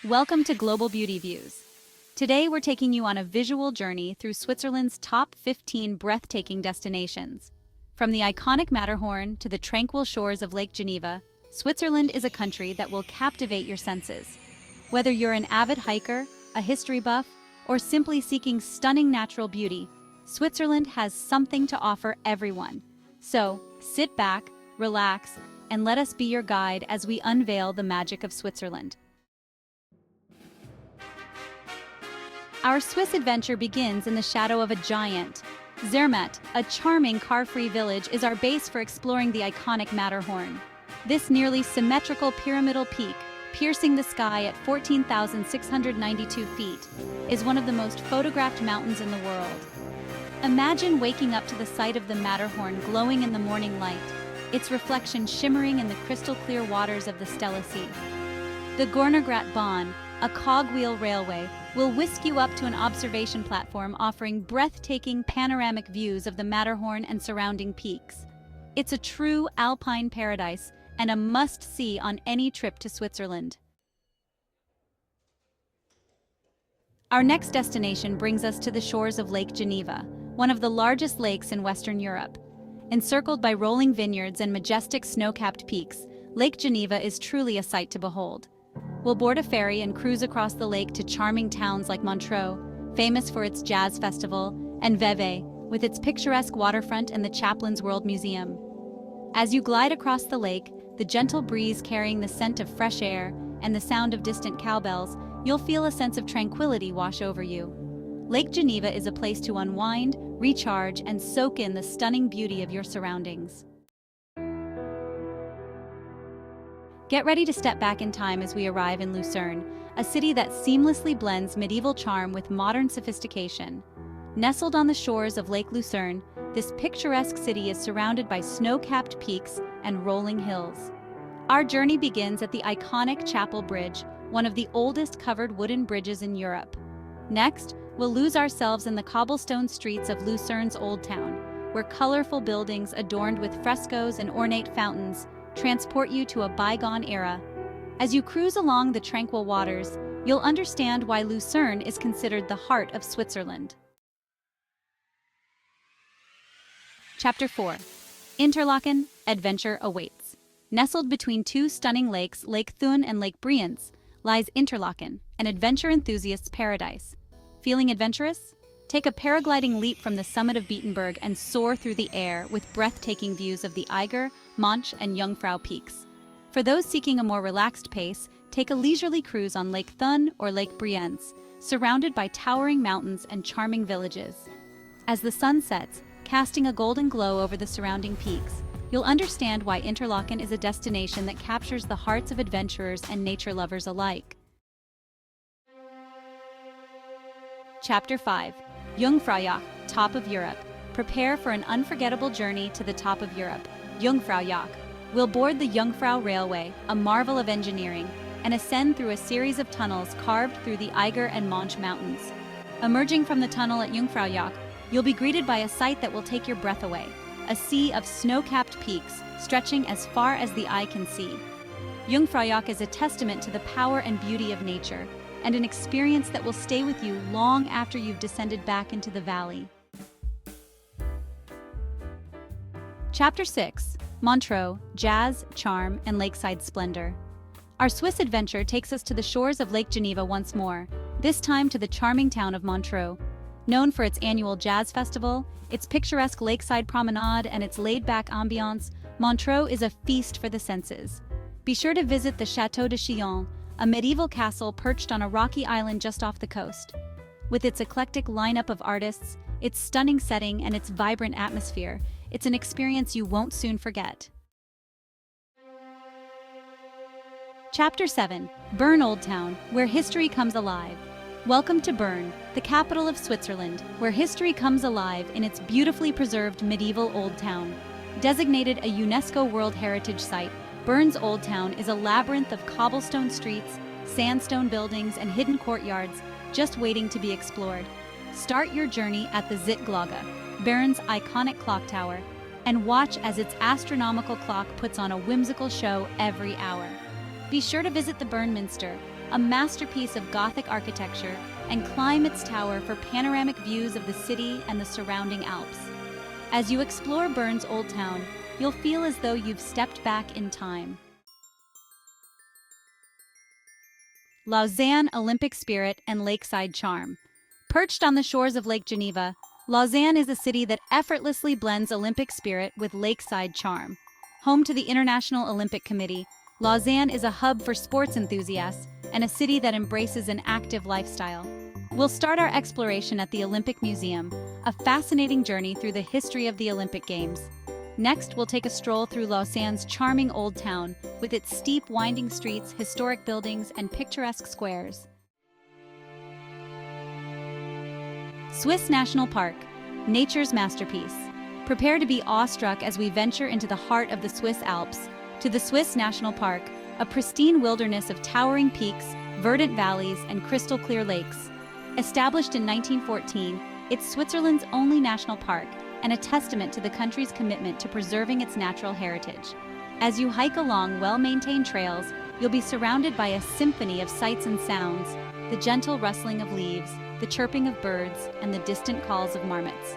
Welcome to Global Beauty Views. Today we're taking you on a visual journey through Switzerland's top 15 breathtaking destinations. From the iconic Matterhorn to the tranquil shores of Lake Geneva, Switzerland is a country that will captivate your senses. Whether you're an avid hiker, a history buff, or simply seeking stunning natural beauty, Switzerland has something to offer everyone. So, sit back, relax, and let us be your guide as we unveil the magic of Switzerland. Our Swiss adventure begins in the shadow of a giant. Zermatt, a charming car-free village, is our base for exploring the iconic Matterhorn. This nearly symmetrical pyramidal peak, piercing the sky at 14,692 feet, is one of the most photographed mountains in the world. Imagine waking up to the sight of the Matterhorn glowing in the morning light, its reflection shimmering in the crystal-clear waters of the Stella Sea. The Gornergrat Bahn, a cogwheel railway, will whisk you up to an observation platform offering breathtaking panoramic views of the Matterhorn and surrounding peaks. It's a true alpine paradise and a must-see on any trip to Switzerland. Our next destination brings us to the shores of Lake Geneva, one of the largest lakes in Western Europe. Encircled by rolling vineyards and majestic snow-capped peaks, Lake Geneva is truly a sight to behold. We'll board a ferry and cruise across the lake to charming towns like Montreux, famous for its jazz festival, and Vevey, with its picturesque waterfront and the Chaplin's World Museum. As you glide across the lake, the gentle breeze carrying the scent of fresh air and the sound of distant cowbells, you'll feel a sense of tranquility wash over you. Lake Geneva is a place to unwind, recharge, and soak in the stunning beauty of your surroundings. Get ready to step back in time as we arrive in Lucerne, a city that seamlessly blends medieval charm with modern sophistication. Nestled on the shores of Lake Lucerne, this picturesque city is surrounded by snow-capped peaks and rolling hills. Our journey begins at the iconic Chapel Bridge, one of the oldest covered wooden bridges in Europe. Next, we'll lose ourselves in the cobblestone streets of Lucerne's Old Town, where colorful buildings adorned with frescoes and ornate fountains transport you to a bygone era. As you cruise along the tranquil waters, you'll understand why Lucerne is considered the heart of Switzerland. Chapter 4. Interlaken, adventure awaits. Nestled between two stunning lakes, Lake Thun and Lake Brienz, lies Interlaken, an adventure enthusiast's paradise. Feeling adventurous? Take a paragliding leap from the summit of Beatenberg and soar through the air with breathtaking views of the Eiger, Monch, and Jungfrau peaks. For those seeking a more relaxed pace, take a leisurely cruise on Lake Thun or Lake Brienz, surrounded by towering mountains and charming villages. As the sun sets, casting a golden glow over the surrounding peaks, you'll understand why Interlaken is a destination that captures the hearts of adventurers and nature lovers alike. Chapter 5. Jungfraujoch, top of Europe. Prepare for an unforgettable journey to the top of Europe, Jungfraujoch. We'll board the Jungfrau Railway, a marvel of engineering, and ascend through a series of tunnels carved through the Eiger and Monch mountains. Emerging from the tunnel at Jungfraujoch, you'll be greeted by a sight that will take your breath away, a sea of snow-capped peaks stretching as far as the eye can see. Jungfraujoch is a testament to the power and beauty of nature, and an experience that will stay with you long after you've descended back into the valley. Chapter 6. Montreux, jazz, charm, and lakeside splendor. Our Swiss adventure takes us to the shores of Lake Geneva once more, this time to the charming town of Montreux. Known for its annual jazz festival, its picturesque lakeside promenade, and its laid-back ambiance, Montreux is a feast for the senses. Be sure to visit the Château de Chillon, a medieval castle perched on a rocky island just off the coast. With its eclectic lineup of artists, its stunning setting, and its vibrant atmosphere, it's an experience you won't soon forget. Chapter 7. Bern Old Town, where history comes alive. Welcome to Bern, the capital of Switzerland, where history comes alive in its beautifully preserved medieval Old Town. Designated a UNESCO World Heritage Site, Bern's Old Town is a labyrinth of cobblestone streets, sandstone buildings, and hidden courtyards just waiting to be explored. Start your journey at the Zittglocke, Bern's iconic clock tower, and watch as its astronomical clock puts on a whimsical show every hour. Be sure to visit the Bern Minster, a masterpiece of Gothic architecture, and climb its tower for panoramic views of the city and the surrounding Alps. As you explore Bern's Old Town, you'll feel as though you've stepped back in time. Lausanne Olympic spirit and lakeside charm. Perched on the shores of Lake Geneva, Lausanne is a city that effortlessly blends Olympic spirit with lakeside charm. Home to the International Olympic Committee, Lausanne is a hub for sports enthusiasts and a city that embraces an active lifestyle. We'll start our exploration at the Olympic Museum, a fascinating journey through the history of the Olympic Games. Next, we'll take a stroll through Lausanne's charming old town, with its steep, winding streets, historic buildings, and picturesque squares. Swiss National Park, nature's masterpiece. Prepare to be awestruck as we venture into the heart of the Swiss Alps, to the Swiss National Park, a pristine wilderness of towering peaks, verdant valleys, and crystal-clear lakes. Established in 1914, it's Switzerland's only national park, and a testament to the country's commitment to preserving its natural heritage. As you hike along well-maintained trails, you'll be surrounded by a symphony of sights and sounds, the gentle rustling of leaves, the chirping of birds, and the distant calls of marmots.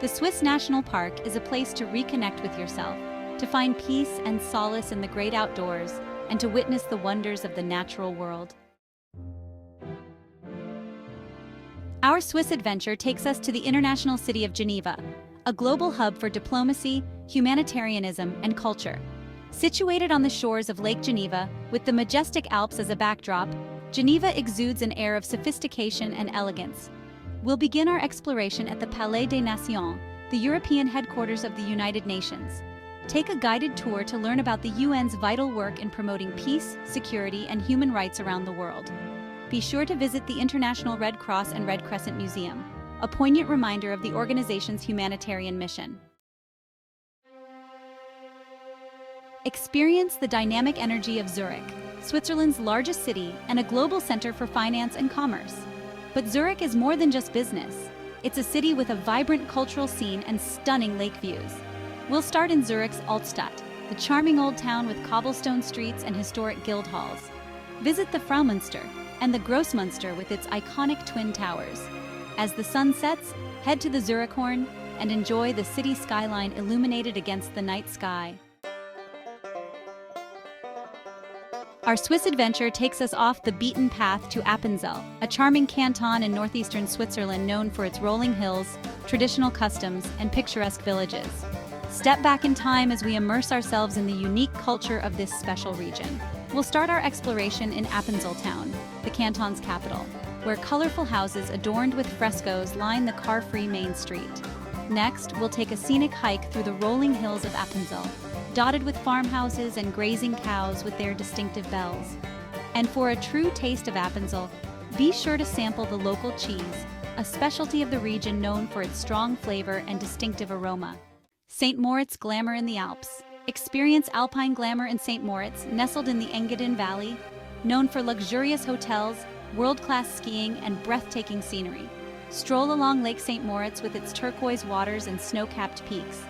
The Swiss National Park is a place to reconnect with yourself, to find peace and solace in the great outdoors, and to witness the wonders of the natural world. Our Swiss adventure takes us to the international city of Geneva, a global hub for diplomacy, humanitarianism, and culture. Situated on the shores of Lake Geneva, with the majestic Alps as a backdrop, Geneva exudes an air of sophistication and elegance. We'll begin our exploration at the Palais des Nations, the European headquarters of the United Nations. Take a guided tour to learn about the UN's vital work in promoting peace, security, and human rights around the world. Be sure to visit the International Red Cross and Red Crescent Museum, a poignant reminder of the organization's humanitarian mission. Experience the dynamic energy of Zurich, Switzerland's largest city and a global center for finance and commerce. But Zurich is more than just business. It's a city with a vibrant cultural scene and stunning lake views. We'll start in Zurich's Altstadt, the charming old town with cobblestone streets and historic guild halls. Visit the Fraumünster and the Grossmünster with its iconic twin towers. As the sun sets, head to the Zurichhorn and enjoy the city skyline illuminated against the night sky. Our Swiss adventure takes us off the beaten path to Appenzell, a charming canton in northeastern Switzerland known for its rolling hills, traditional customs, and picturesque villages. Step back in time as we immerse ourselves in the unique culture of this special region. We'll start our exploration in Appenzell town, the canton's capital, where colorful houses adorned with frescoes line the car-free main street. Next, we'll take a scenic hike through the rolling hills of Appenzell, dotted with farmhouses and grazing cows with their distinctive bells. And for a true taste of Appenzell, be sure to sample the local cheese, a specialty of the region known for its strong flavor and distinctive aroma. St. Moritz glamour in the Alps. Experience alpine glamour in St. Moritz, nestled in the Engadin Valley, known for luxurious hotels, world-class skiing, and breathtaking scenery. Stroll along Lake St. Moritz with its turquoise waters and snow-capped peaks.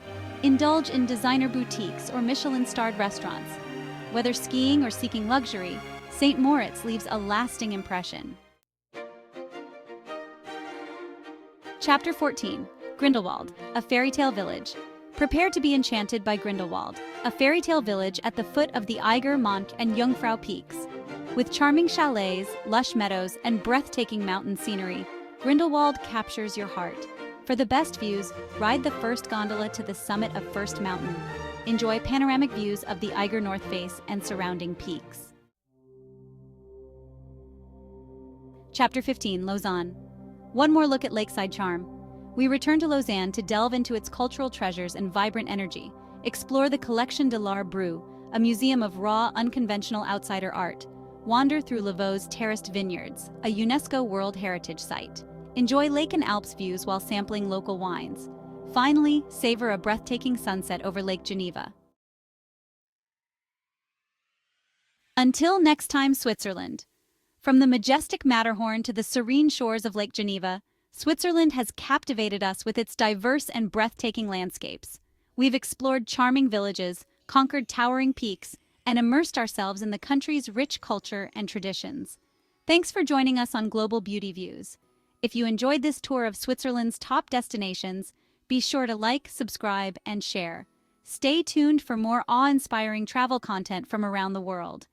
Indulge in designer boutiques or Michelin-starred restaurants. Whether skiing or seeking luxury, St. Moritz leaves a lasting impression. Chapter 14. Grindelwald, a fairy tale village. Prepare to be enchanted by Grindelwald, a fairy tale village at the foot of the Eiger, Mont, and Jungfrau peaks. With charming chalets, lush meadows, and breathtaking mountain scenery, Grindelwald captures your heart. For the best views, ride the first gondola to the summit of First Mountain. Enjoy panoramic views of the Eiger North Face and surrounding peaks. Chapter 15. Lausanne. One more look at lakeside charm. We return to Lausanne to delve into its cultural treasures and vibrant energy. Explore the Collection de l'Art Brut, a museum of raw, unconventional outsider art. Wander through Laveau's terraced vineyards, a UNESCO World Heritage Site. Enjoy lake and Alps views while sampling local wines. Finally, savor a breathtaking sunset over Lake Geneva. Until next time, Switzerland. From the majestic Matterhorn to the serene shores of Lake Geneva, Switzerland has captivated us with its diverse and breathtaking landscapes. We've explored charming villages, conquered towering peaks, and immersed ourselves in the country's rich culture and traditions. Thanks for joining us on Global Beauty Views. If you enjoyed this tour of Switzerland's top destinations, be sure to like, subscribe, and share. Stay tuned for more awe-inspiring travel content from around the world.